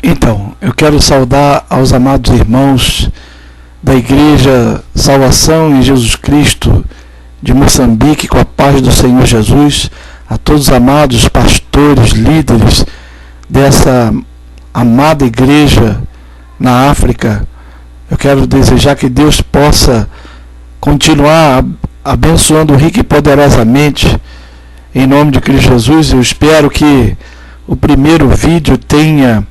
Então, eu quero saudar aos amados irmãos da Igreja Salvação em Jesus Cristo de Moçambique, com a paz do Senhor Jesus, a todos os amados pastores, líderes dessa amada igreja na África. Eu quero desejar que Deus possa continuar abençoando rica e poderosamente em nome de Cristo Jesus. Eu espero que o primeiro vídeo tenha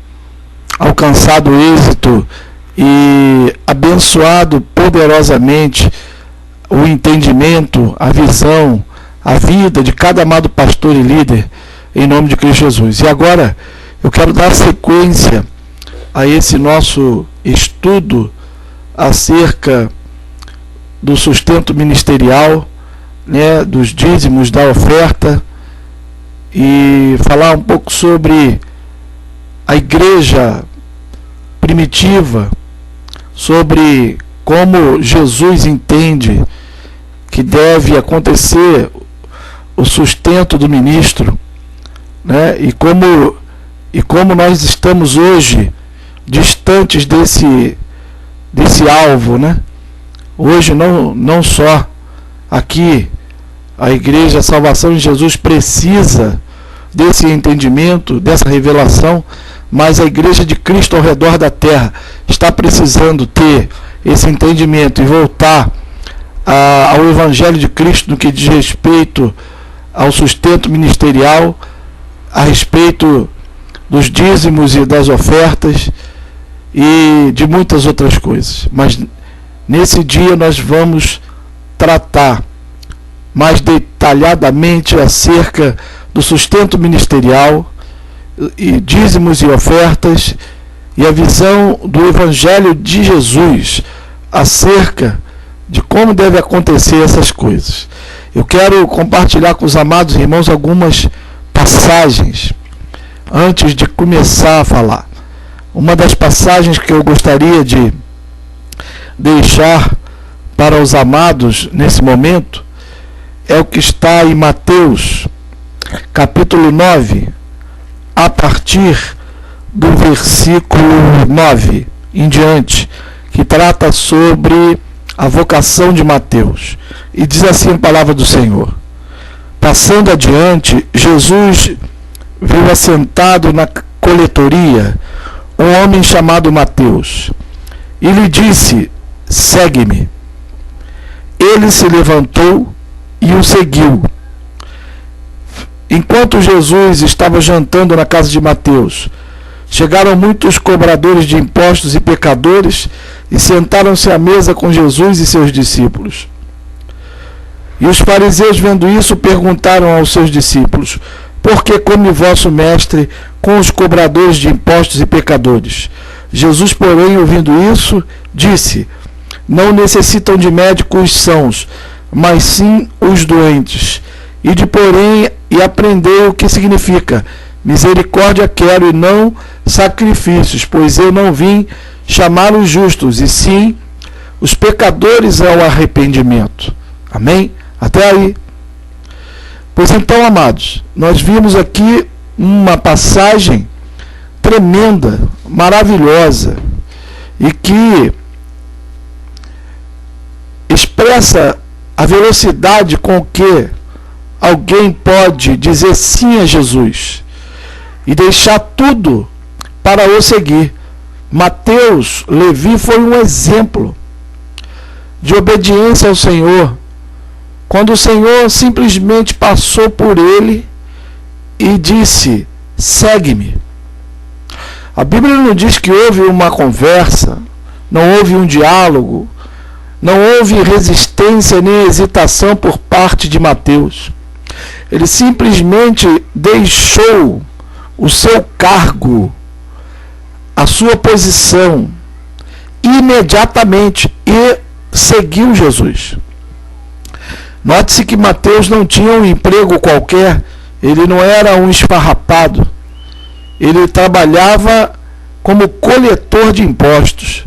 alcançado êxito e abençoado poderosamente o entendimento, a visão, a vida de cada amado pastor e líder em nome de Cristo Jesus. E agora eu quero dar sequência a esse nosso estudo acerca do sustento ministerial, dos dízimos, da oferta, e falar um pouco sobre a igreja primitiva, sobre como Jesus entende que deve acontecer o sustento do ministro, e como nós estamos hoje distantes desse alvo, Hoje não só aqui a Igreja Salvação em Jesus precisa desse entendimento, dessa revelação, mas a Igreja de Cristo ao redor da terra está precisando ter esse entendimento e voltar ao Evangelho de Cristo no que diz respeito ao sustento ministerial, a respeito dos dízimos e das ofertas e de muitas outras coisas. Mas nesse dia nós vamos tratar mais detalhadamente acerca do sustento ministerial, e dízimos e ofertas, e a visão do Evangelho de Jesus acerca de como deve acontecer essas coisas. Eu quero compartilhar com os amados irmãos algumas passagens antes de começar a falar. Uma das passagens que eu gostaria de deixar para os amados nesse momento é o que está em Mateus, capítulo 9, a partir do versículo 9 em diante, que trata sobre a vocação de Mateus. E diz assim a palavra do Senhor: passando adiante, Jesus viu assentado na coletoria um homem chamado Mateus, e lhe disse: segue-me. Ele se levantou e o seguiu. Enquanto Jesus estava jantando na casa de Mateus, chegaram muitos cobradores de impostos e pecadores e sentaram-se à mesa com Jesus e seus discípulos. E os fariseus, vendo isso, perguntaram aos seus discípulos: por que come vosso mestre com os cobradores de impostos e pecadores? Jesus, porém, ouvindo isso, disse: não necessitam de médicos os sãos, mas sim os doentes. E aprendeu o que significa: misericórdia quero e não sacrifícios, pois eu não vim chamar os justos, e sim os pecadores ao arrependimento. Amém? Até aí. Pois então, amados, nós vimos aqui uma passagem tremenda, maravilhosa, e que expressa a velocidade com que alguém pode dizer sim a Jesus e deixar tudo para o seguir. Mateus, Levi, foi um exemplo de obediência ao Senhor, quando o Senhor simplesmente passou por ele e disse: segue-me. A Bíblia não diz que houve uma conversa, não houve um diálogo, não houve resistência nem hesitação por parte de Mateus. Ele simplesmente deixou o seu cargo, a sua posição, imediatamente, e seguiu Jesus. Note-se que Mateus não tinha um emprego qualquer, ele não era um esfarrapado, ele trabalhava como coletor de impostos.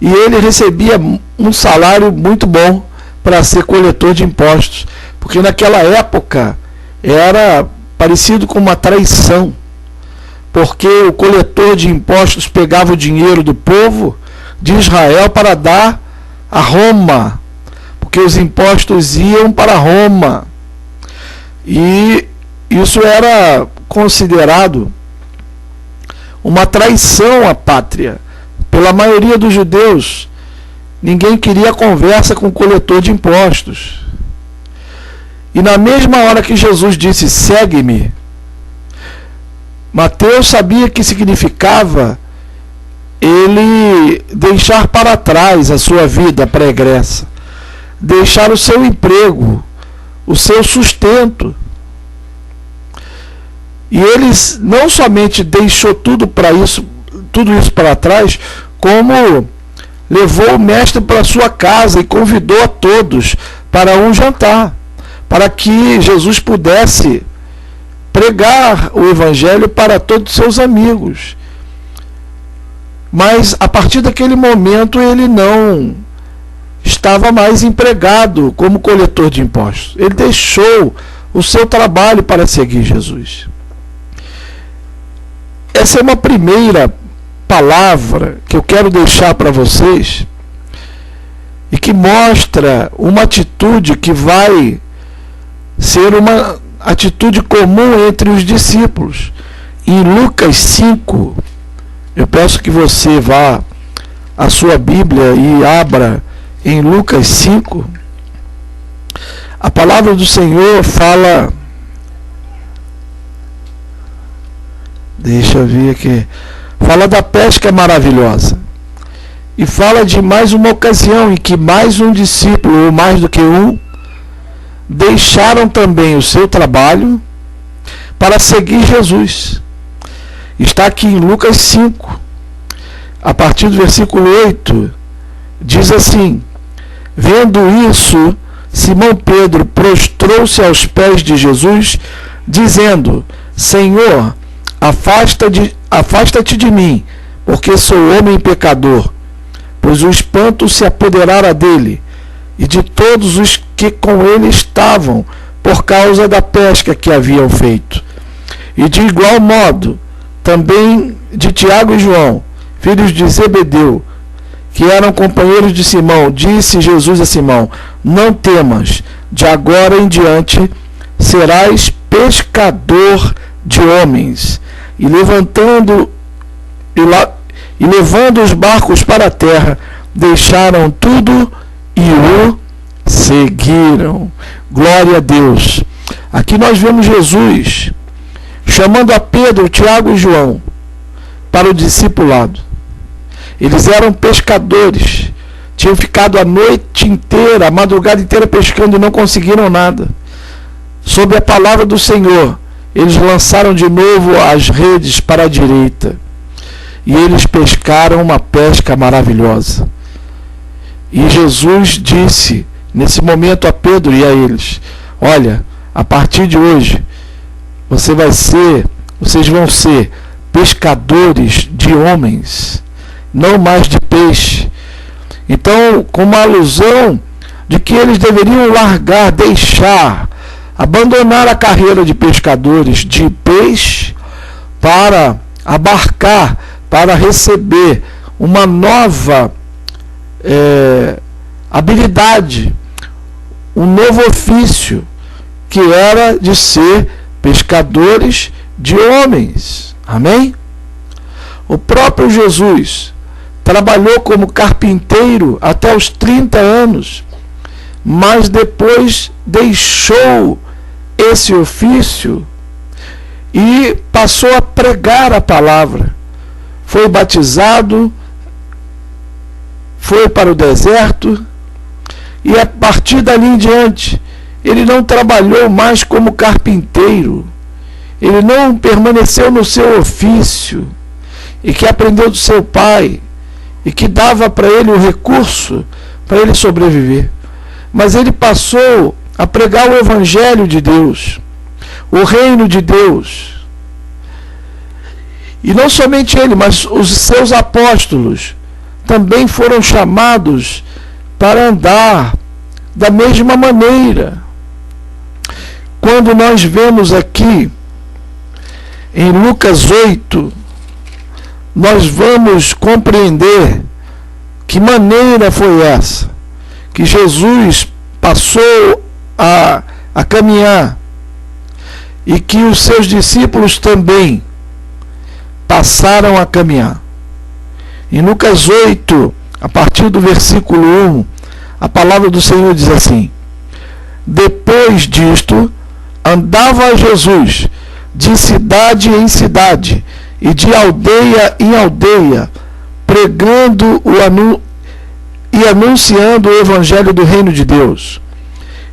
E ele recebia um salário muito bom para ser coletor de impostos, porque naquela época era parecido com uma traição. porque o coletor de impostos pegava o dinheiro do povo de Israel para dar a Roma, porque os impostos iam para Roma. E isso era considerado uma traição à pátria. Pela maioria dos judeus, ninguém queria conversa com o coletor de impostos. E na mesma hora que Jesus disse, segue-me, Mateus sabia que significava ele deixar para trás a sua vida pregressa, deixar o seu emprego, o seu sustento. E ele não somente deixou tudo isso para trás, como levou o mestre para sua casa e convidou a todos para um jantar, para que Jesus pudesse pregar o evangelho para todos os seus amigos. Mas a partir daquele momento ele não estava mais empregado como coletor de impostos. Ele deixou o seu trabalho para seguir Jesus. Essa é uma primeira palavra que eu quero deixar para vocês e que mostra uma atitude que vai ser uma atitude comum entre os discípulos. Em Lucas 5, eu peço que você vá à sua Bíblia e abra em Lucas 5. A palavra do Senhor fala, deixa eu ver aqui, fala da pesca maravilhosa. E fala de mais uma ocasião em que mais um discípulo, ou mais do que um, deixaram também o seu trabalho para seguir Jesus. Está aqui em Lucas 5, a partir do versículo 8, diz assim: vendo isso, Simão Pedro prostrou-se aos pés de Jesus, dizendo: Senhor, afasta-te de mim, porque sou homem pecador. Pois o espanto se apoderara dele e de todos os que com ele estavam, por causa da pesca que haviam feito. E de igual modo, também de Tiago e João, filhos de Zebedeu, que eram companheiros de Simão. Disse Jesus a Simão: não temas, de agora em diante serás pescador de homens. E levando os barcos para a terra, deixaram tudo e o seguiram. Glória a Deus. Aqui nós vemos Jesus chamando a Pedro, Tiago e João para o discipulado. Eles eram pescadores, tinham ficado a noite inteira, a madrugada inteira pescando e não conseguiram nada. Sob a palavra do Senhor, eles lançaram de novo as redes para a direita e eles pescaram uma pesca maravilhosa. E Jesus disse nesse momento a Pedro e a eles: olha, a partir de hoje vocês vão ser pescadores de homens, não mais de peixe. Então, com uma alusão de que eles deveriam largar, deixar, abandonar a carreira de pescadores de peixe para abarcar, para receber uma nova habilidade, um novo ofício, que era de ser pescadores de homens. Amém? O próprio Jesus trabalhou como carpinteiro até os 30 anos, mas depois deixou esse ofício e passou a pregar a palavra. Foi batizado, foi para o deserto e a partir dali em diante ele não trabalhou mais como carpinteiro, ele não permaneceu no seu ofício e que aprendeu do seu pai e que dava para ele o recurso para ele sobreviver, mas ele passou a pregar o evangelho de Deus, o reino de Deus. E não somente ele, mas os seus apóstolos também foram chamados para andar da mesma maneira. Quando nós vemos aqui em Lucas 8, nós vamos compreender que maneira foi essa que Jesus passou a caminhar e que os seus discípulos também passaram a caminhar. Em Lucas 8, a partir do versículo 1, a palavra do Senhor diz assim: depois disto, andava Jesus de cidade em cidade e de aldeia em aldeia, pregando e anunciando o evangelho do reino de Deus.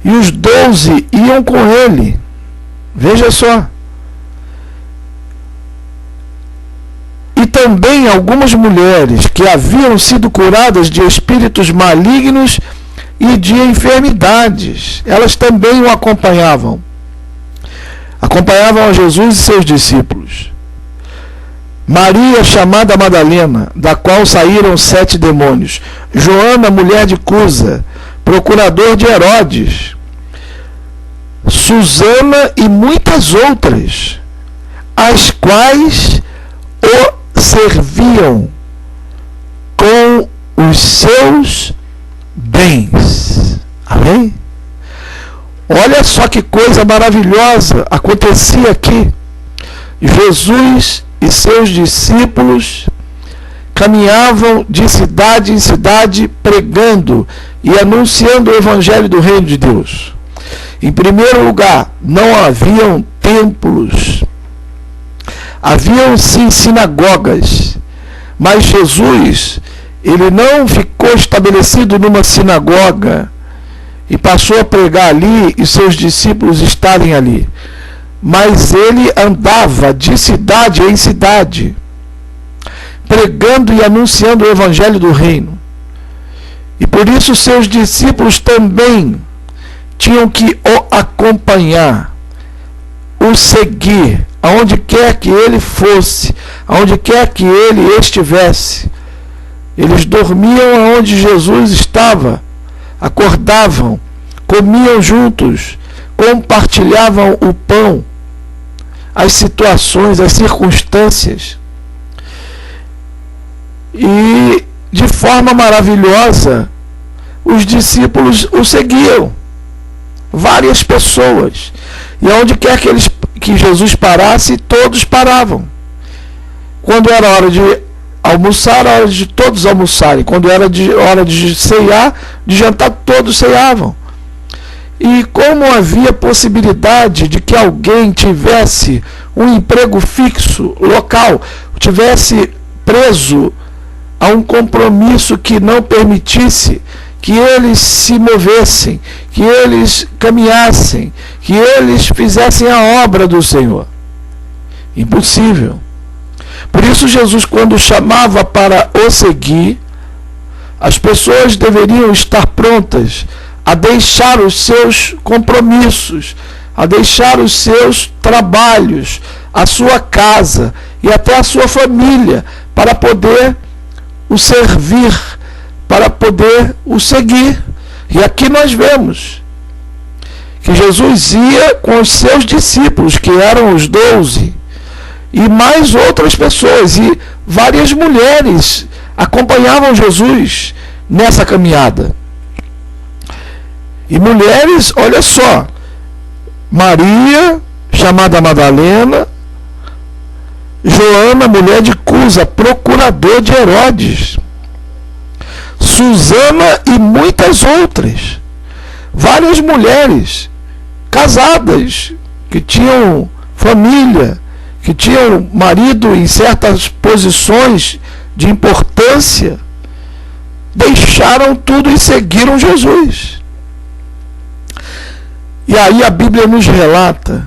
E os 12 iam com ele. Veja só. E também algumas mulheres que haviam sido curadas de espíritos malignos e de enfermidades. Elas também o acompanhavam. Acompanhavam a Jesus e seus discípulos. Maria, chamada Madalena, da qual saíram 7 demônios. Joana, mulher de Cusa, procurador de Herodes. Susana e muitas outras, as quais o serviam com os seus bens. Amém? Olha só que coisa maravilhosa acontecia aqui. Jesus e seus discípulos caminhavam de cidade em cidade pregando e anunciando o evangelho do reino de Deus. Em primeiro lugar, não haviam templos. Haviam sim sinagogas, mas Jesus, ele não ficou estabelecido numa sinagoga e passou a pregar ali e seus discípulos estarem ali. Mas ele andava de cidade em cidade, pregando e anunciando o evangelho do reino. E por isso seus discípulos também tinham que o acompanhar, o seguir, aonde quer que ele fosse, aonde quer que ele estivesse. Eles dormiam aonde Jesus estava, acordavam, comiam juntos, compartilhavam o pão, as situações, as circunstâncias. E de forma maravilhosa, os discípulos o seguiam. Várias pessoas. E aonde quer que Jesus parasse, todos paravam. Quando era hora de almoçar, era hora de todos almoçarem. Quando era hora de ceiar, de jantar, todos ceiavam. E como havia possibilidade de que alguém tivesse um emprego fixo, local, tivesse preso a um compromisso que não permitisse que eles se movessem, que eles caminhassem, que eles fizessem a obra do Senhor. Impossível. Por isso Jesus, quando chamava para o seguir, as pessoas deveriam estar prontas a deixar os seus compromissos, a deixar os seus trabalhos, a sua casa e até a sua família, para poder o servir, para poder o seguir. E aqui nós vemos que Jesus ia com os seus discípulos, que eram os 12, e mais outras pessoas, e várias mulheres acompanhavam Jesus nessa caminhada. E mulheres, olha só, Maria, chamada Madalena, Joana, mulher de Cusa, procurador de Herodes, Susana e muitas outras. Várias mulheres casadas, que tinham família, que tinham marido em certas posições de importância, deixaram tudo e seguiram Jesus. E aí a Bíblia nos relata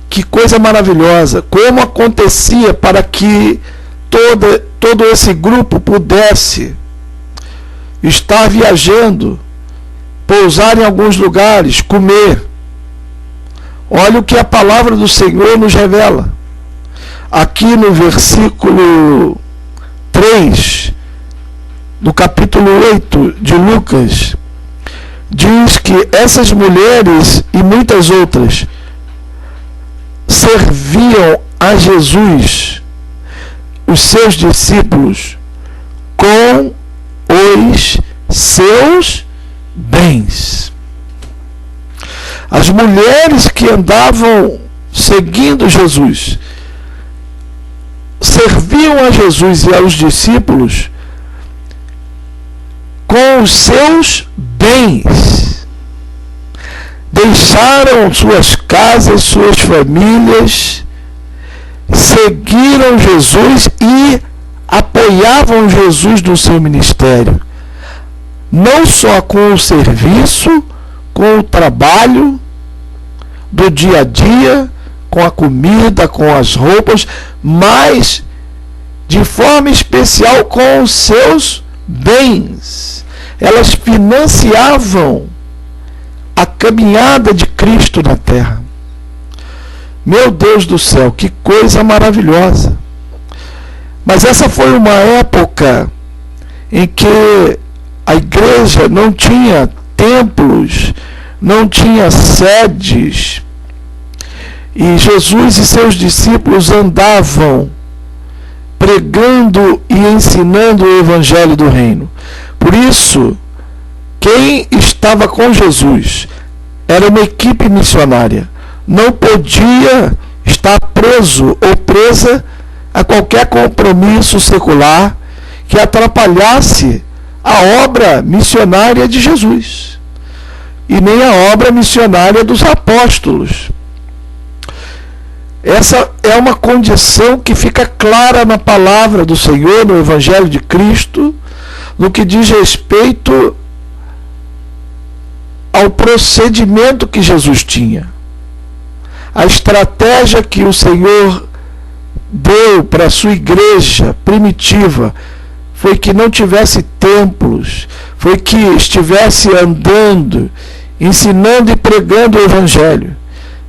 que coisa maravilhosa, como acontecia para que todo esse grupo pudesse estar viajando, pousar em alguns lugares, comer. Olha o que a palavra do Senhor nos revela. Aqui no versículo 3, do capítulo 8 de Lucas, diz que essas mulheres e muitas outras serviam a Jesus, os seus discípulos, com os seus bens. As mulheres que andavam seguindo Jesus serviam a Jesus e aos discípulos com os seus bens. Deixaram suas casas, suas famílias, seguiram Jesus e apoiavam Jesus no seu ministério. Não só com o serviço, com o trabalho do dia a dia, com a comida, com as roupas, mas de forma especial com os seus bens. Elas financiavam a caminhada de Cristo na terra. Meu Deus do céu, que coisa maravilhosa! Mas essa foi uma época em que a igreja não tinha templos, não tinha sedes, e Jesus e seus discípulos andavam pregando e ensinando o evangelho do reino. Por isso, quem estava com Jesus era uma equipe missionária. Não podia estar preso ou presa a qualquer compromisso secular que atrapalhasse a obra missionária de Jesus e nem a obra missionária dos apóstolos. Essa é uma condição que fica clara na palavra do Senhor, no Evangelho de Cristo, no que diz respeito ao procedimento que Jesus tinha. A estratégia que o Senhor deu para a sua igreja primitiva foi que não tivesse templos, foi que estivesse andando, ensinando e pregando o Evangelho.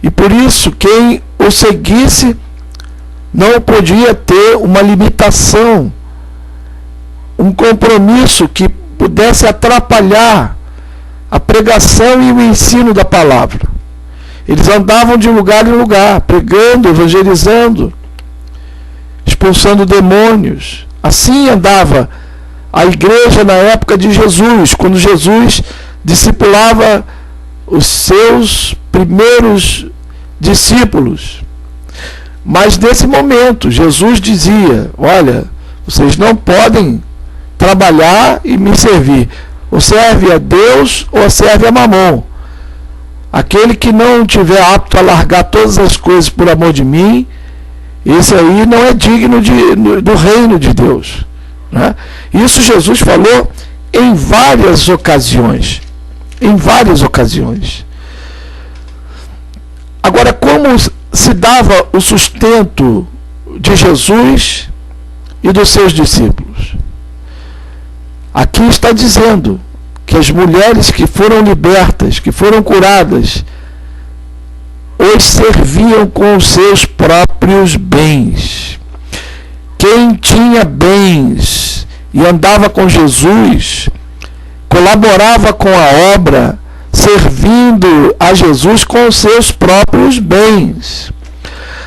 E por isso, quem o seguisse não podia ter uma limitação, um compromisso que pudesse atrapalhar a pregação e o ensino da palavra. Eles andavam de lugar em lugar, pregando, evangelizando, expulsando demônios. Assim andava a igreja na época de Jesus, quando Jesus discipulava os seus primeiros discípulos. Mas nesse momento, Jesus dizia: olha, vocês não podem trabalhar e me servir. Ou serve a Deus ou serve a Mamon. Aquele que não tiver apto a largar todas as coisas por amor de mim, esse aí não é digno do reino de Deus, né? Isso Jesus falou em várias ocasiões. Em várias ocasiões. Agora, como se dava o sustento de Jesus e dos seus discípulos? Aqui está dizendo que as mulheres que foram libertas, que foram curadas, os serviam com os seus próprios bens. Quem tinha bens e andava com Jesus, colaborava com a obra, servindo a Jesus com os seus próprios bens.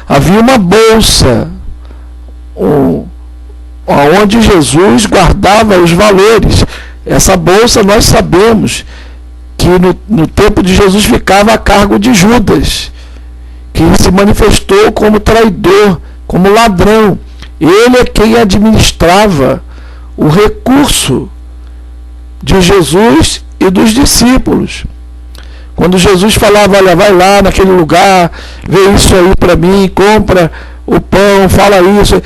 Havia uma bolsa onde Jesus guardava os valores. Essa bolsa, nós sabemos que no tempo de Jesus ficava a cargo de Judas, que se manifestou como traidor, como ladrão. Ele é quem administrava o recurso de Jesus e dos discípulos. Quando Jesus falava: olha, vai lá naquele lugar, vê isso aí para mim, compra o pão, fala isso.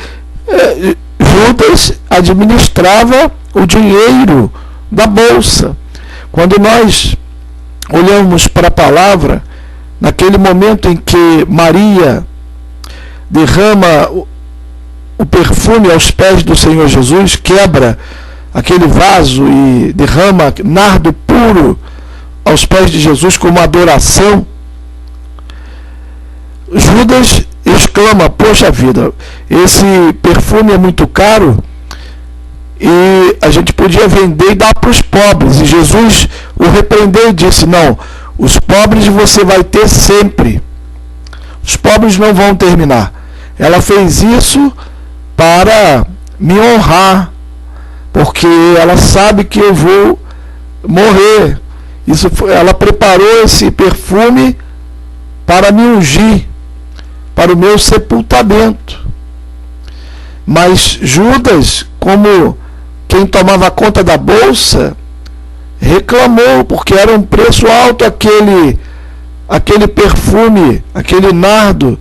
Judas administrava o dinheiro da bolsa. Quando nós olhamos para a palavra, naquele momento em que Maria derrama o perfume aos pés do Senhor Jesus, quebra aquele vaso e derrama nardo puro aos pés de Jesus como adoração, Judas exclama: poxa vida, esse perfume é muito caro e a gente podia vender e dar para os pobres. E Jesus o repreendeu e disse: não, os pobres você vai ter sempre. os pobres não vão terminar. Ela fez isso para me honrar, porque ela sabe que eu vou morrer. Ela preparou esse perfume para me ungir, para o meu sepultamento. Mas Judas, como quem tomava conta da bolsa, reclamou, porque era um preço alto aquele perfume, aquele nardo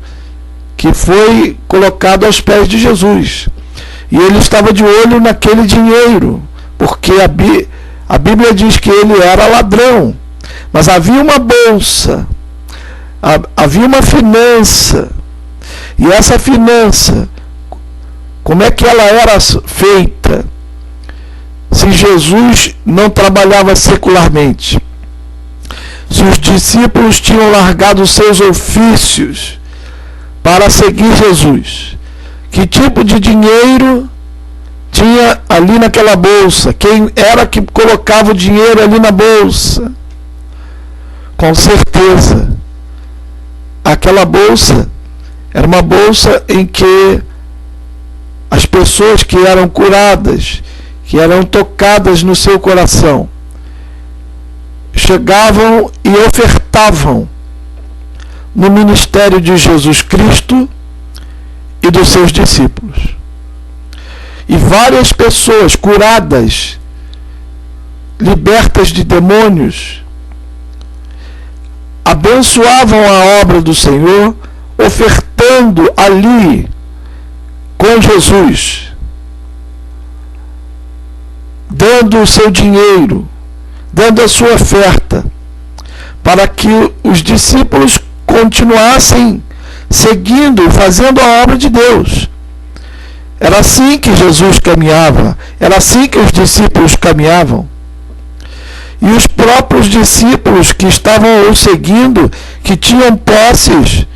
que foi colocado aos pés de Jesus. E ele estava de olho naquele dinheiro, porque a Bíblia diz que ele era ladrão. Mas havia uma bolsa, havia uma finança. E essa finança, como é que ela era feita? Se Jesus não trabalhava secularmente, se os discípulos tinham largado os seus ofícios para seguir Jesus, que tipo de dinheiro tinha ali naquela bolsa? Quem era que colocava o dinheiro ali na bolsa? Com certeza, aquela bolsa era uma bolsa em que as pessoas que eram curadas, que eram tocadas no seu coração, chegavam e ofertavam no ministério de Jesus Cristo e dos seus discípulos. E várias pessoas curadas, libertas de demônios, abençoavam a obra do Senhor, ofertando ali com Jesus, dando o seu dinheiro, dando a sua oferta, para que os discípulos continuassem seguindo, fazendo a obra de Deus. Era assim que Jesus caminhava, era assim que os discípulos caminhavam. E os próprios discípulos que estavam o seguindo, que tinham posses,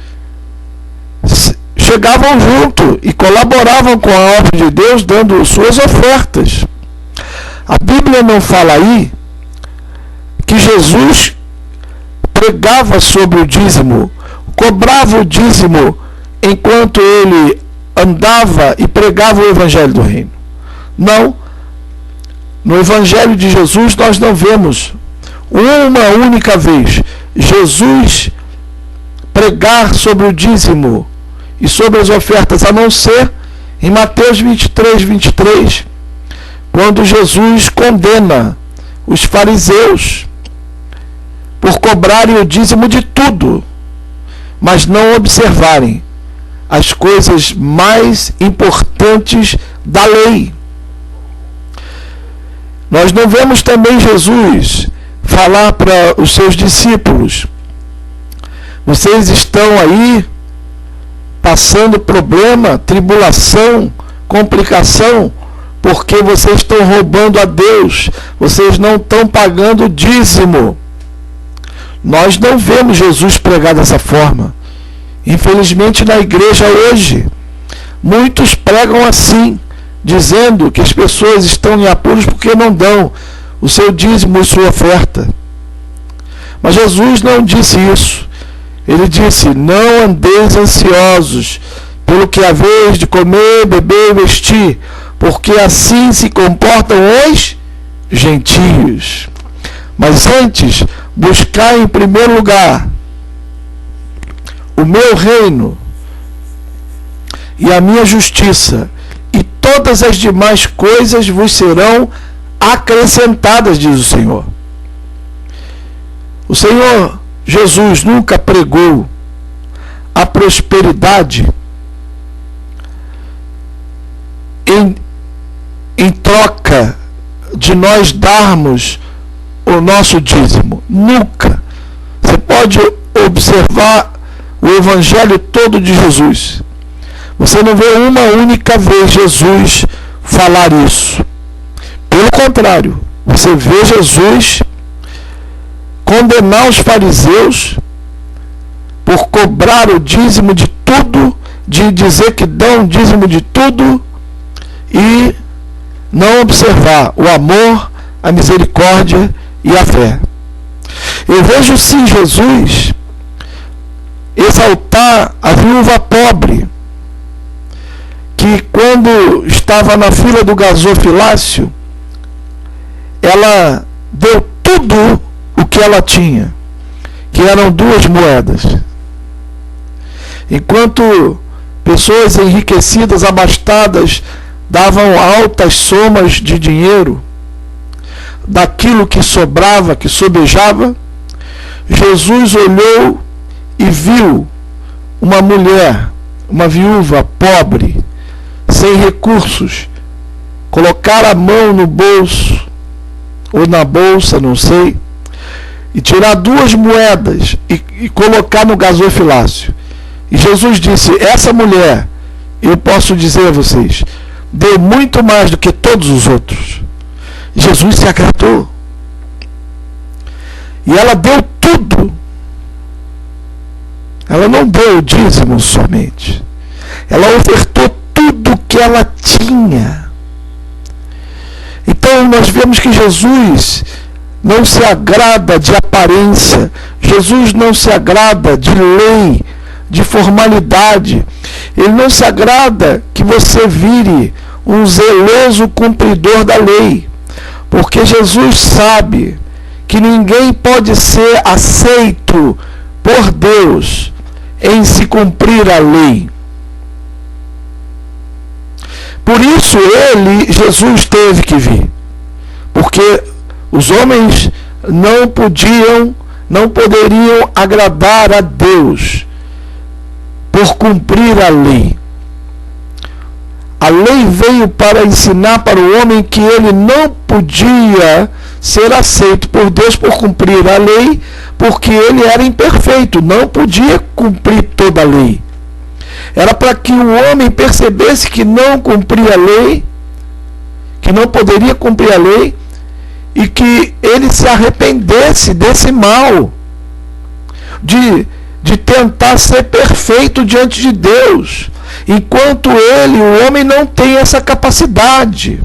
chegavam junto e colaboravam com a obra de Deus, dando suas ofertas. A Bíblia não fala aí que Jesus pregava sobre o dízimo, cobrava o dízimo enquanto ele andava e pregava o Evangelho do Reino. Não. No Evangelho de Jesus nós não vemos uma única vez Jesus pregar sobre o dízimo e sobre as ofertas, a não ser em Mateus 23, quando Jesus condena os fariseus por cobrarem o dízimo de tudo, mas não observarem as coisas mais importantes da lei. Nós não vemos também Jesus falar para os seus discípulos: vocês estão aí passando problema, tribulação, complicação, porque vocês estão roubando a Deus, vocês não estão pagando o dízimo. Nós não vemos Jesus pregar dessa forma. Infelizmente, na igreja hoje, muitos pregam assim, dizendo que as pessoas estão em apuros porque não dão o seu dízimo e sua oferta. Mas Jesus não disse isso. Ele disse: não andeis ansiosos pelo que haveis de comer, beber e vestir, porque assim se comportam os gentios. Mas antes, buscar em primeiro lugar o meu reino e a minha justiça, e todas as demais coisas vos serão acrescentadas, diz o Senhor. O Senhor Jesus nunca pregou a prosperidade em troca de nós darmos o nosso dízimo. Nunca. Você pode observar o Evangelho todo de Jesus. Você não vê uma única vez Jesus falar isso. Pelo contrário, você vê Jesus condenar os fariseus por cobrar o dízimo de tudo, de dizer que dão o dízimo de tudo e não observar o amor, a misericórdia e a fé. Eu vejo sim Jesus exaltar a viúva pobre, que quando estava na fila do gasofilácio, ela deu tudo o que ela tinha, que eram 2 moedas. Enquanto pessoas enriquecidas, abastadas, davam altas somas de dinheiro, daquilo que sobrava, que sobejava, Jesus olhou e viu uma mulher, uma viúva pobre, sem recursos, colocar a mão no bolso, ou na bolsa, não sei, e tirar 2 moedas e colocar no gasofilácio. E Jesus disse: essa mulher, eu posso dizer a vocês, deu muito mais do que todos os outros. Jesus se agradou. E ela deu tudo. Ela não deu o dízimo somente. Ela ofertou tudo que ela tinha. Então nós vemos que Jesus não se agrada de aparência. Jesus não se agrada de lei, de formalidade. Ele não se agrada que você vire um zeloso cumpridor da lei. Porque Jesus sabe que ninguém pode ser aceito por Deus em se cumprir a lei. Por isso Jesus teve que vir. Porque os homens não poderiam agradar a Deus por cumprir a lei. A lei veio para ensinar para o homem que ele não podia ser aceito por Deus por cumprir a lei, porque ele era imperfeito, não podia cumprir toda a lei. Era para que o homem percebesse que não cumpria a lei, que não poderia cumprir a lei, e que ele se arrependesse desse mal, de tentar ser perfeito diante de Deus, enquanto o homem não tem essa capacidade.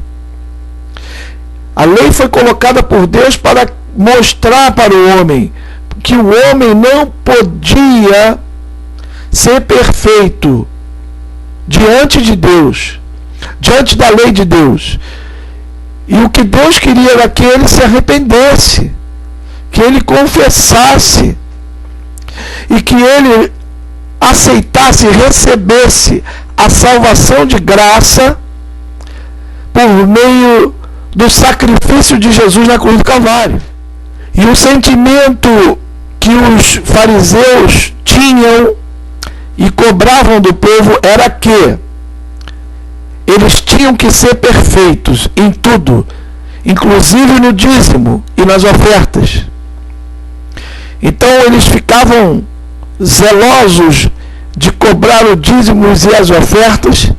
A lei foi colocada por Deus para mostrar para o homem que o homem não podia ser perfeito diante de Deus, diante da lei de Deus. E o que Deus queria era que ele se arrependesse, que ele confessasse e que ele aceitasse, recebesse a salvação de graça por meio do sacrifício de Jesus na cruz do Calvário. E o sentimento que os fariseus tinham e cobravam do povo era que eles tinham que ser perfeitos em tudo, inclusive no dízimo e nas ofertas. Então eles ficavam zelosos de cobrar o dízimo e as ofertas,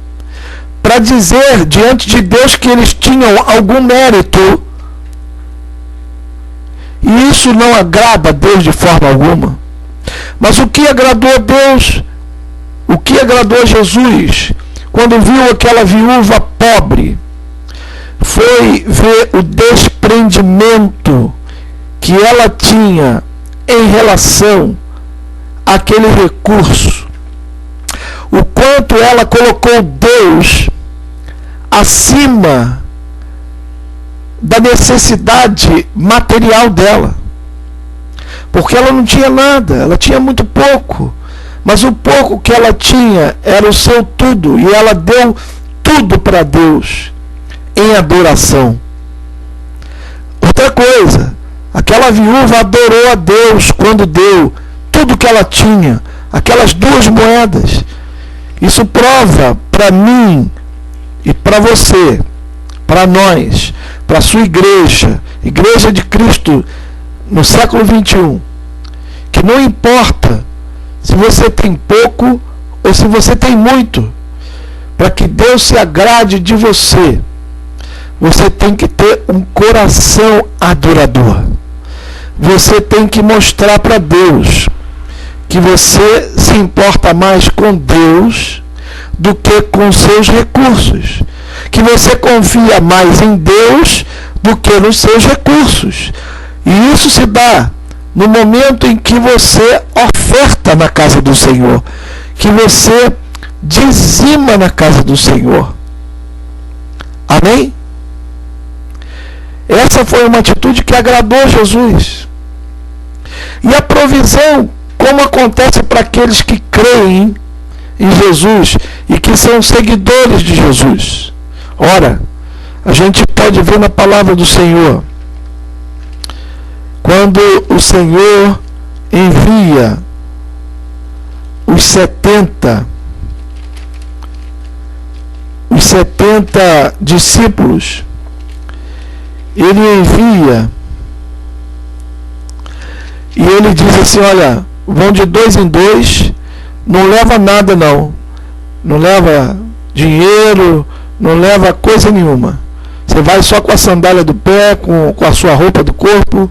para dizer diante de Deus que eles tinham algum mérito. E isso não agrada a Deus de forma alguma. Mas o que agradou a Deus, o que agradou a Jesus, quando viu aquela viúva pobre, foi ver o desprendimento que ela tinha em relação àquele recurso. O quanto ela colocou Deus acima da necessidade material dela. Porque ela não tinha nada, ela tinha muito pouco. Mas o pouco que ela tinha era o seu tudo. E ela deu tudo para Deus em adoração. Outra coisa, aquela viúva adorou a Deus quando deu tudo que ela tinha, aquelas 2 moedas. Isso prova para mim e para você, para nós, para a sua igreja, Igreja de Cristo no século 21, que não importa se você tem pouco ou se você tem muito, para que Deus se agrade de você, você tem que ter um coração adorador. Você tem que mostrar para Deus que você se importa mais com Deus do que com seus recursos. Que você confia mais em Deus do que nos seus recursos. E isso se dá no momento em que você oferta oferta na casa do Senhor, que você dizima na casa do Senhor. Amém? Essa foi uma atitude que agradou Jesus. E a provisão, como acontece para aqueles que creem em Jesus e que são seguidores de Jesus. Ora, a gente pode ver na palavra do Senhor, quando o Senhor envia os 70 discípulos, ele envia e ele diz assim: olha, vão de 2 em 2, não leva nada não leva dinheiro, não leva coisa nenhuma, você vai só com a sandália do pé, com a sua roupa do corpo,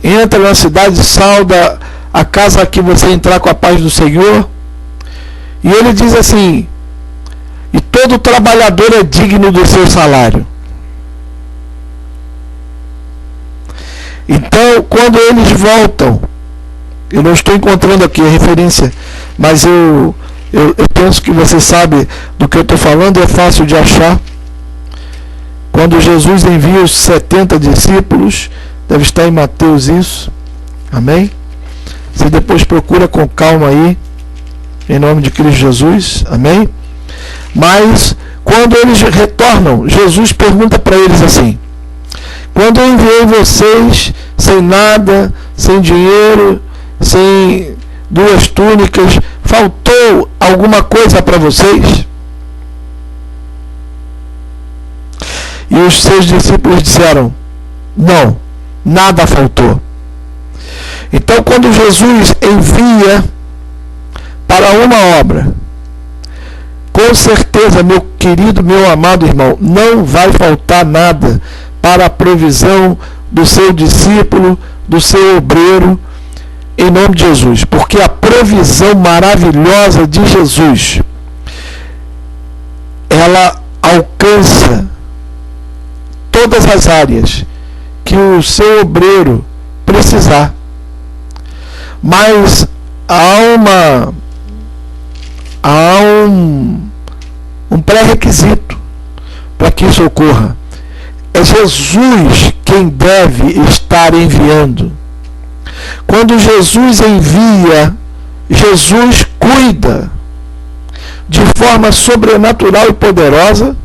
entra na cidade, sauda a casa que você entrar com a paz do Senhor. E ele diz assim: e todo trabalhador é digno do seu salário. Então, quando eles voltam, eu não estou encontrando aqui a referência, mas eu penso que você sabe do que eu estou falando, é fácil de achar. Quando Jesus envia os 70 discípulos, deve estar em Mateus isso, amém? Você depois procura com calma aí, em nome de Cristo Jesus, amém? Mas, quando eles retornam, Jesus pergunta para eles assim: quando eu enviei vocês sem nada, sem dinheiro, sem 2 túnicas, faltou alguma coisa para vocês? E os seus discípulos disseram: não, nada faltou. Então, quando Jesus envia para uma obra, com certeza, meu querido, meu amado irmão, não vai faltar nada para a provisão do seu discípulo, do seu obreiro, em nome de Jesus, porque a provisão maravilhosa de Jesus, ela alcança todas as áreas que o seu obreiro precisar. Mas há um pré-requisito para que isso ocorra. É Jesus quem deve estar enviando. Quando Jesus envia, Jesus cuida de forma sobrenatural e poderosa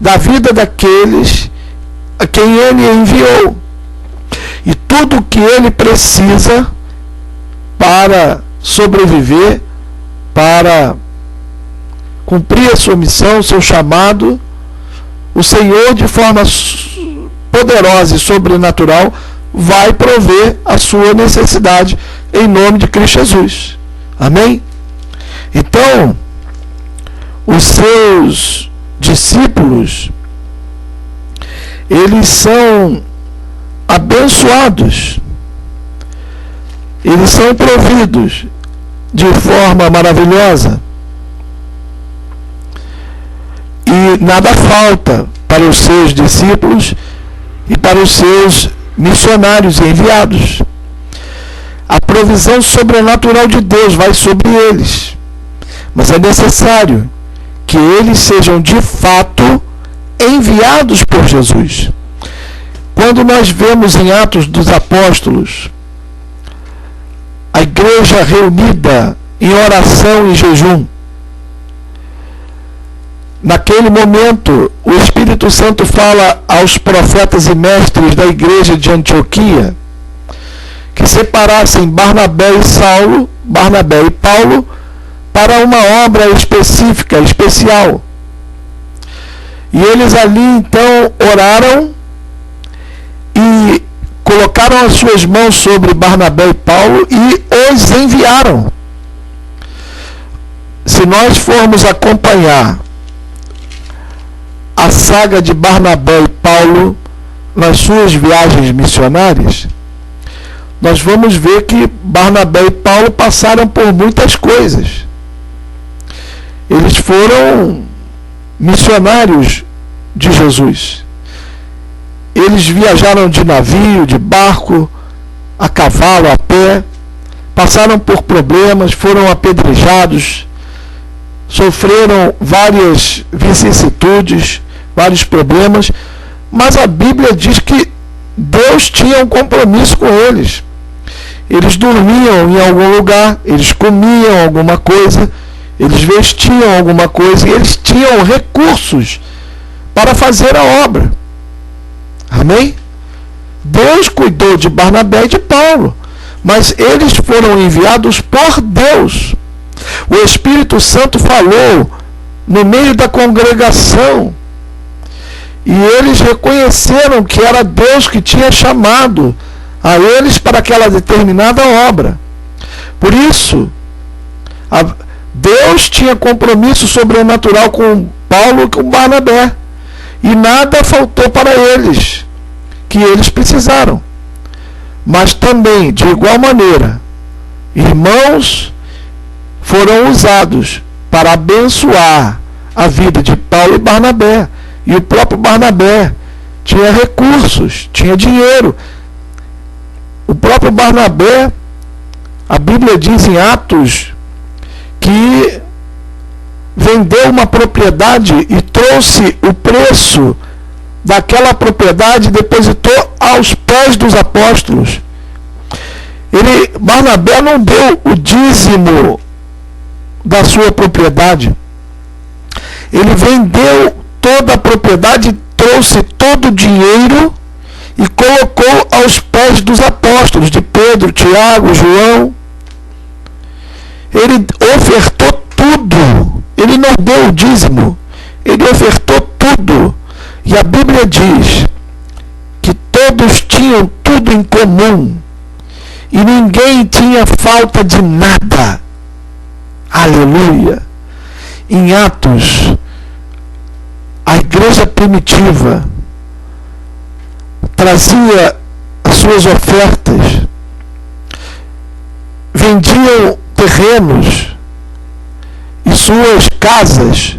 da vida daqueles a quem ele enviou. E tudo o que ele precisa para sobreviver, para cumprir a sua missão, o seu chamado, o Senhor, de forma poderosa e sobrenatural, vai prover a sua necessidade em nome de Cristo Jesus. Amém? Então, os seus discípulos, eles são abençoados, eles são providos de forma maravilhosa, e nada falta para os seus discípulos e para os seus missionários enviados. A provisão sobrenatural de Deus vai sobre eles, mas é necessário que eles sejam de fato enviados por Jesus. Quando nós vemos em Atos dos Apóstolos a igreja reunida em oração e jejum, naquele momento o Espírito Santo fala aos profetas e mestres da igreja de Antioquia que separassem Barnabé e Paulo para uma obra específica, especial. E eles ali então oraram e colocaram as suas mãos sobre Barnabé e Paulo e os enviaram. Se nós formos acompanhar a saga de Barnabé e Paulo nas suas viagens missionárias, nós vamos ver que Barnabé e Paulo passaram por muitas coisas. Eles foram missionários de Jesus. Eles viajaram de navio, de barco, a cavalo, a pé, passaram por problemas, foram apedrejados, sofreram várias vicissitudes, vários problemas, mas a Bíblia diz que Deus tinha um compromisso com eles. Eles dormiam em algum lugar, eles comiam alguma coisa, eles vestiam alguma coisa, e eles tinham recursos para fazer a obra. Amém? Deus cuidou de Barnabé e de Paulo, mas eles foram enviados por Deus. O Espírito Santo falou no meio da congregação, e eles reconheceram que era Deus que tinha chamado a eles para aquela determinada obra. Por isso, Deus tinha compromisso sobrenatural com Paulo e com Barnabé, e nada faltou para eles que eles precisaram. Mas também, de igual maneira, irmãos foram usados para abençoar a vida de Paulo e Barnabé. E o próprio Barnabé tinha recursos, tinha dinheiro. O próprio Barnabé, a Bíblia diz em Atos, que vendeu uma propriedade e trouxe o preço daquela propriedade e depositou aos pés dos apóstolos. Barnabé não deu o dízimo da sua propriedade. Ele vendeu toda a propriedade, trouxe todo o dinheiro e colocou aos pés dos apóstolos, de Pedro, Tiago, João. Ele ofertou tudo. Ele não deu o dízimo. Ele ofertou tudo. E a Bíblia diz que todos tinham tudo em comum. E ninguém tinha falta de nada. Aleluia! Em Atos, a igreja primitiva trazia as suas ofertas, vendiam terrenos e suas casas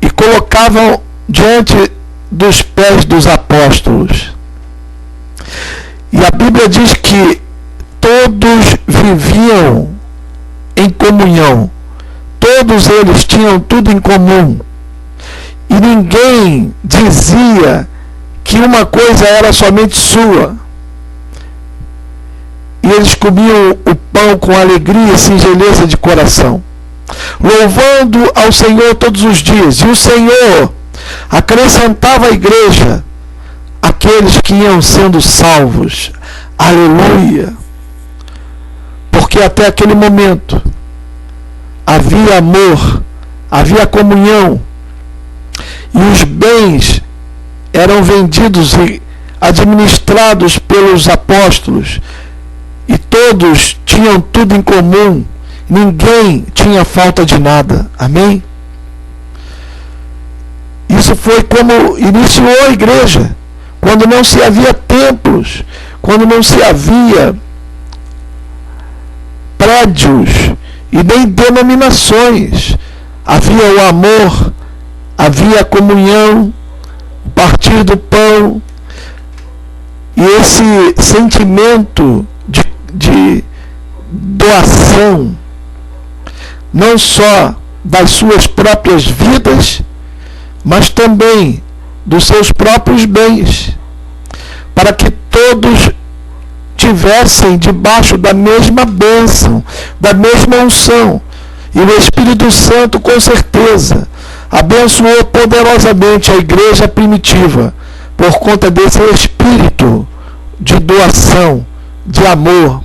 e colocavam diante dos pés dos apóstolos. E a Bíblia diz que todos viviam em comunhão, todos eles tinham tudo em comum. E ninguém dizia que uma coisa era somente sua. E eles comiam o pão com alegria e singeleza de coração, louvando ao Senhor todos os dias. E o Senhor acrescentava à igreja aqueles que iam sendo salvos. Aleluia! Porque até aquele momento havia amor, havia comunhão, e os bens eram vendidos e administrados pelos apóstolos, e todos tinham tudo em comum, ninguém tinha falta de nada. Amém? Isso foi como iniciou a igreja, quando não se havia templos, quando não se havia prédios e nem denominações. Havia o amor, havia a comunhão, o partir do pão, e esse sentimento de doação, não só das suas próprias vidas, mas também dos seus próprios bens, para que todos tivessem debaixo da mesma bênção, da mesma unção. E o Espírito Santo, com certeza, abençoou poderosamente a igreja primitiva, por conta desse espírito de doação, de amor.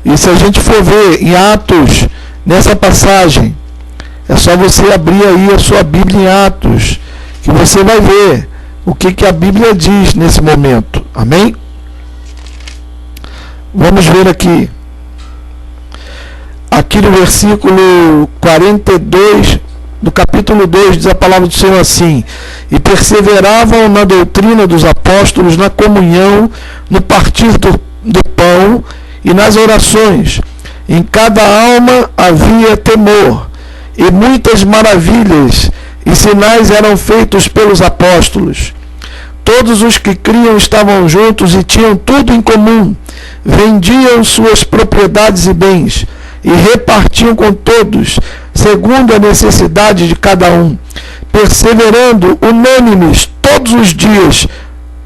E se a gente for ver em Atos, nessa passagem, é só você abrir aí a sua Bíblia em Atos, que você vai ver o que a Bíblia diz nesse momento. Amém? Vamos ver aqui. Aqui no versículo 42 do capítulo 2 diz a palavra do Senhor assim: e perseveravam na doutrina dos apóstolos, na comunhão, no partir do pão e nas orações. Em cada alma havia temor, e muitas maravilhas e sinais eram feitos pelos apóstolos. Todos os que criam estavam juntos e tinham tudo em comum. Vendiam suas propriedades e bens e repartiam com todos, segundo a necessidade de cada um, perseverando unânimes todos os dias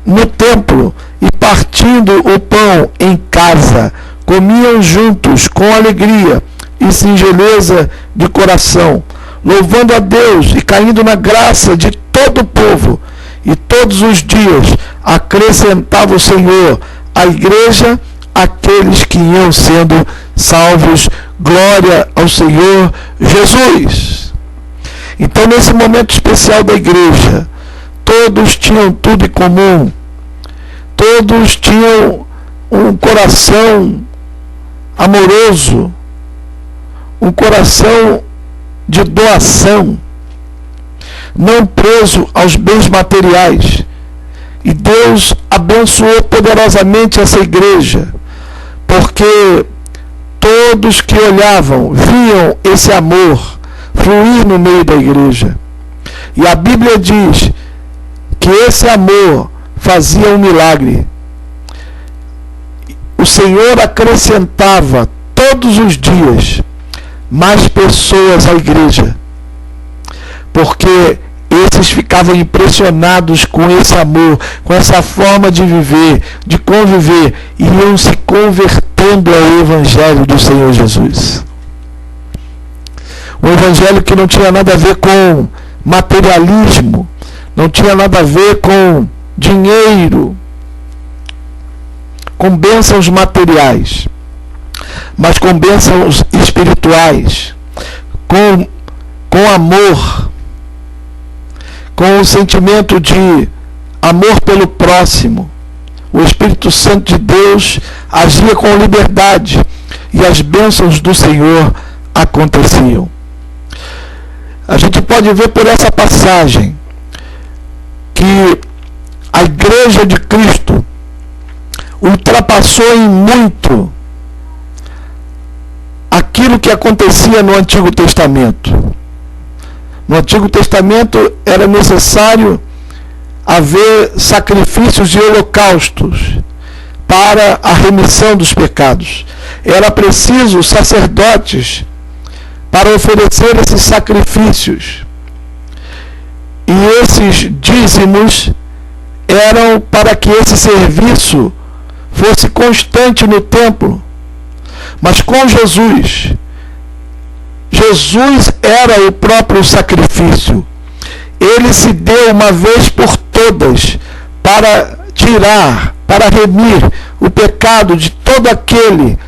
no templo e partindo o pão em casa, comiam juntos com alegria e singeleza de coração, louvando a Deus e caindo na graça de todo o povo. E todos os dias acrescentava o Senhor à igreja aqueles que iam sendo salvos. Glória ao Senhor Jesus. Então, nesse momento especial da igreja, todos tinham tudo em comum. Todos tinham um coração amoroso, um coração de doação, não preso aos bens materiais. E Deus abençoou poderosamente essa igreja, porque todos que olhavam viam esse amor fluir no meio da igreja. E a Bíblia diz que esse amor fazia um milagre. O Senhor acrescentava todos os dias mais pessoas à igreja, porque esses ficavam impressionados com esse amor, com essa forma de viver, de conviver, e iam se convertendo ao Evangelho do Senhor Jesus. Um Evangelho que não tinha nada a ver com materialismo, não tinha nada a ver com dinheiro, com bênçãos materiais, mas com bênçãos espirituais, com amor, com o sentimento de amor pelo próximo. O Espírito Santo de Deus agia com liberdade e as bênçãos do Senhor aconteciam. A gente pode ver por essa passagem que a igreja de Cristo ultrapassou em muito aquilo que acontecia no Antigo Testamento. No Antigo Testamento era necessário haver sacrifícios e holocaustos para a remissão dos pecados. Era preciso sacerdotes para oferecer esses sacrifícios. E esses dízimos eram para que esse serviço fosse constante no templo. Mas com Jesus era o próprio sacrifício. Ele se deu uma vez por todas para tirar, para remir o pecado de todo aquele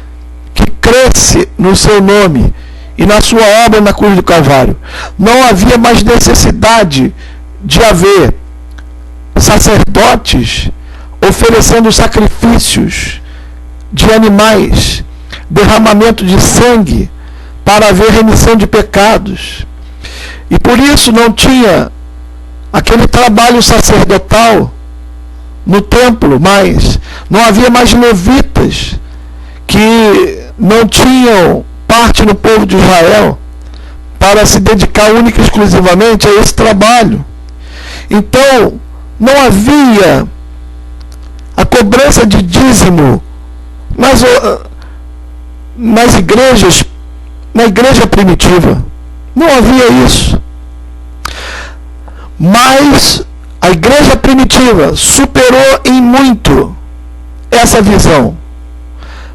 que cresce no seu nome e na sua obra na cruz do Calvário. Não havia mais necessidade de haver sacerdotes oferecendo sacrifícios de animais, derramamento de sangue, para haver remissão de pecados. E por isso não tinha aquele trabalho sacerdotal no templo mais. Não havia mais levitas que não tinham parte no povo de Israel para se dedicar única e exclusivamente a esse trabalho. Então, não havia a cobrança de dízimo nas igrejas, na igreja primitiva. Não havia isso. Mas a igreja primitiva superou em muito essa visão.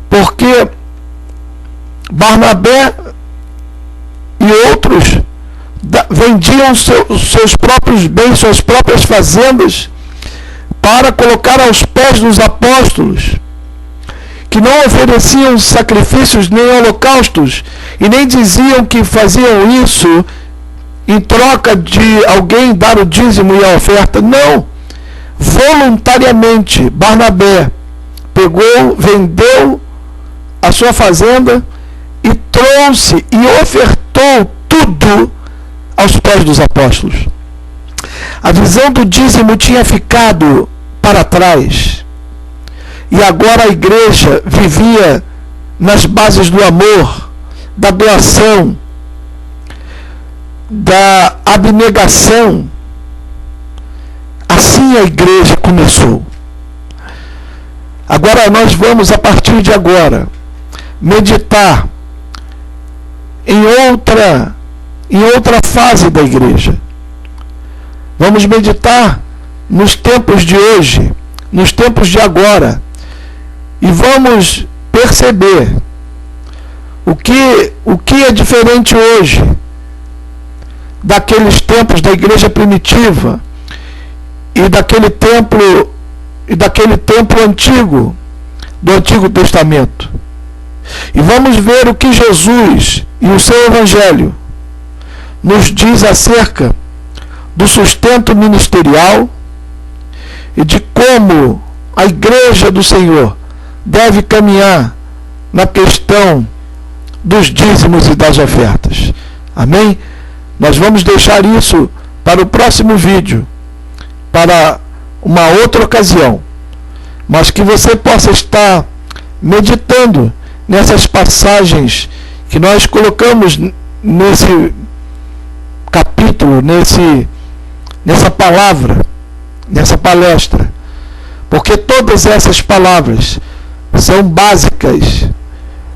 Porque Barnabé e outros vendiam seus próprios bens, suas próprias fazendas, para colocar aos pés dos apóstolos, que não ofereciam sacrifícios nem holocaustos, e nem diziam que faziam isso em troca de alguém dar o dízimo e a oferta. Não. Voluntariamente, Barnabé pegou, vendeu a sua fazenda e trouxe e ofertou tudo aos pés dos apóstolos. A visão do dízimo tinha ficado para trás. E agora a igreja vivia nas bases do amor, da doação, da abnegação. Assim assim a igreja começou. Agora nós vamos, a partir de agora, meditar em outra fase da igreja. Vamos meditar nos tempos de hoje, nos tempos de agora, e vamos perceber o que é diferente hoje daqueles tempos da igreja primitiva e daquele templo antigo, do Antigo Testamento. E vamos ver o que Jesus e o seu Evangelho nos diz acerca do sustento ministerial e de como a igreja do Senhor deve caminhar na questão dos dízimos e das ofertas. Amém? Nós vamos deixar isso para o próximo vídeo, para uma outra ocasião, mas que você possa estar meditando nessas passagens que nós colocamos nesse capítulo, nessa palavra, nessa palestra, porque todas essas palavras são básicas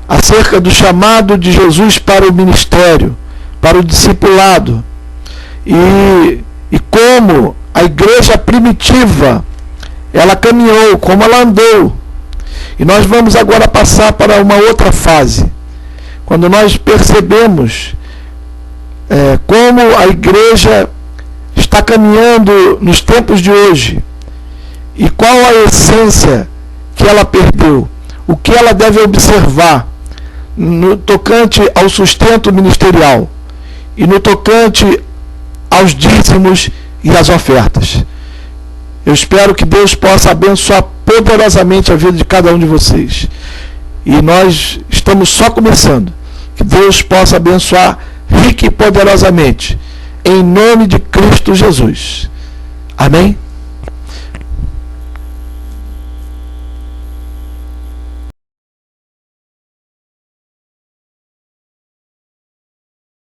acerca do chamado de Jesus para o ministério, para o discipulado, e como a igreja primitiva ela caminhou, como ela andou. E nós vamos agora passar para uma outra fase, quando nós percebemos como a igreja está caminhando nos tempos de hoje e qual a essência que ela perdeu, o que ela deve observar no tocante ao sustento ministerial e no tocante aos dízimos e às ofertas. Eu espero que Deus possa abençoar poderosamente a vida de cada um de vocês. E nós estamos só começando. Que Deus possa abençoar rica e poderosamente, em nome de Cristo Jesus. Amém?